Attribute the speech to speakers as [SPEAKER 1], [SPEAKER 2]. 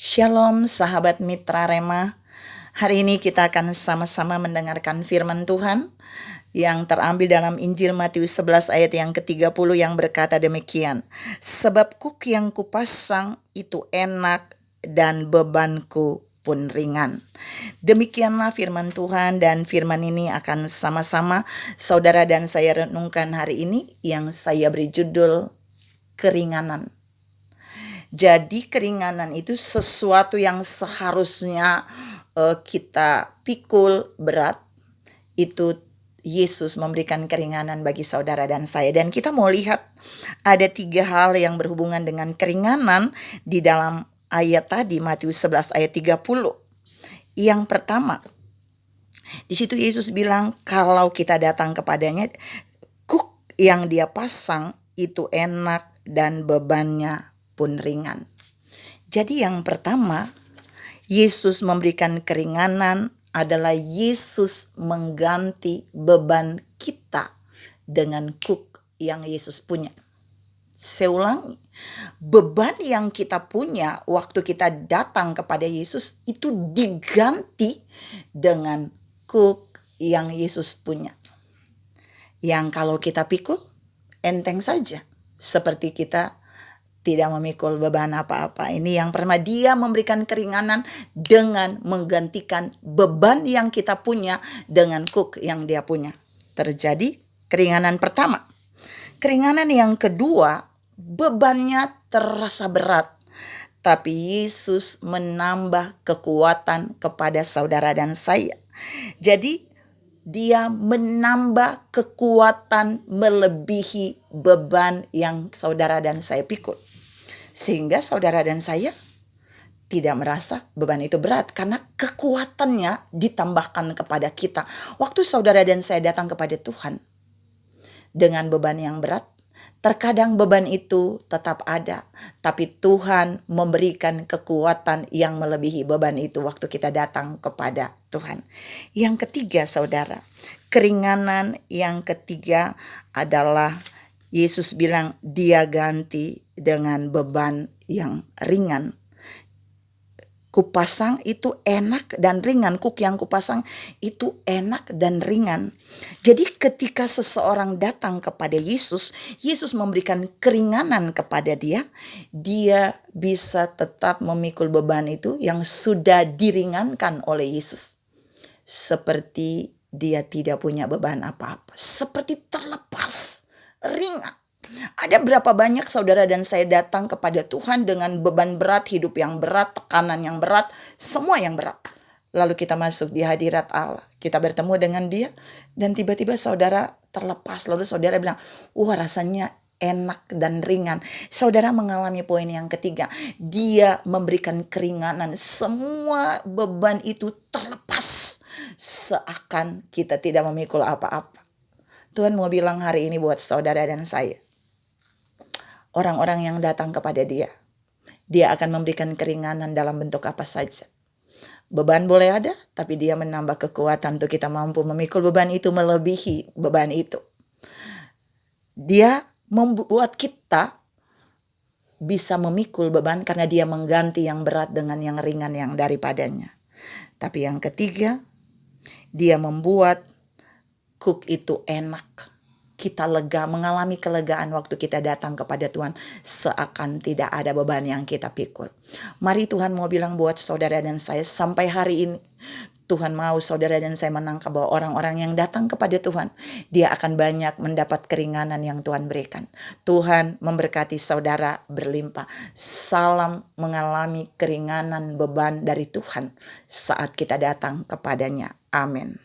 [SPEAKER 1] Shalom sahabat Mitra Rema. Hari ini kita akan sama-sama mendengarkan firman Tuhan yang terambil dalam Injil Matius 11 ayat yang ke-30 yang berkata demikian. Sebab kuk yang kupasang itu enak dan bebanku pun ringan. Demikianlah firman Tuhan, dan firman ini akan sama-sama saudara dan saya renungkan hari ini yang saya beri judul keringanan. Jadi keringanan itu sesuatu yang seharusnya kita pikul berat. Itu Yesus memberikan keringanan bagi saudara dan saya. Dan kita mau lihat ada 3 hal yang berhubungan dengan keringanan di dalam ayat tadi, Matius 11 ayat 30. Yang pertama, di situ Yesus bilang kalau kita datang kepadanya, kuk yang dia pasang itu enak dan bebannya pun ringan. Jadi yang pertama, Yesus memberikan keringanan adalah Yesus mengganti beban kita dengan kuk yang Yesus punya. Saya ulangi, beban yang kita punya waktu kita datang kepada Yesus itu diganti dengan kuk yang Yesus punya. Yang kalau kita pikul, enteng saja. Seperti kita tidak memikul beban apa-apa. Ini yang pertama, dia memberikan keringanan dengan menggantikan beban yang kita punya dengan kuk yang dia punya. Terjadi keringanan pertama. Keringanan yang kedua, bebannya terasa berat. Tapi Yesus menambah kekuatan kepada saudara dan saya. Jadi dia menambah kekuatan melebihi beban yang saudara dan saya pikul. Sehingga saudara dan saya tidak merasa beban itu berat karena kekuatannya ditambahkan kepada kita. Waktu saudara dan saya datang kepada Tuhan dengan beban yang berat, terkadang beban itu tetap ada, tapi Tuhan memberikan kekuatan yang melebihi beban itu waktu kita datang kepada Tuhan. Yang ketiga, saudara, keringanan yang ketiga adalah Yesus bilang dia ganti dengan beban yang ringan. Kupasang itu enak dan ringan. Kuk yang kupasang itu enak dan ringan. Jadi ketika seseorang datang kepada Yesus, Yesus memberikan keringanan kepada dia. Dia bisa tetap memikul beban itu yang sudah diringankan oleh Yesus. Seperti dia tidak punya beban apa-apa. Seperti terlepas, ringan. Ada berapa banyak saudara dan saya datang kepada Tuhan dengan beban berat, hidup yang berat, tekanan yang berat, semua yang berat. Lalu kita masuk di hadirat Allah, kita bertemu dengan dia, dan tiba-tiba saudara terlepas. Lalu saudara bilang, wah rasanya enak dan ringan. Saudara mengalami poin yang ketiga, dia memberikan keringanan. Semua beban itu terlepas, seakan kita tidak memikul apa-apa. Tuhan mau bilang hari ini buat saudara dan saya, orang-orang yang datang kepada dia akan memberikan keringanan dalam bentuk apa saja. Beban boleh ada, tapi dia menambah kekuatan untuk kita mampu memikul beban itu, melebihi beban itu. Dia membuat kita bisa memikul beban karena dia mengganti yang berat dengan yang ringan yang daripadanya. Tapi yang ketiga, dia membuat kuk itu enak. Kita lega, mengalami kelegaan waktu kita datang kepada Tuhan, seakan tidak ada beban yang kita pikul. Mari Tuhan mau bilang buat saudara dan saya, sampai hari ini Tuhan mau saudara dan saya menangkap bahwa orang-orang yang datang kepada Tuhan, dia akan banyak mendapat keringanan yang Tuhan berikan. Tuhan memberkati saudara berlimpah. Salam mengalami keringanan beban dari Tuhan saat kita datang kepadanya. Amin.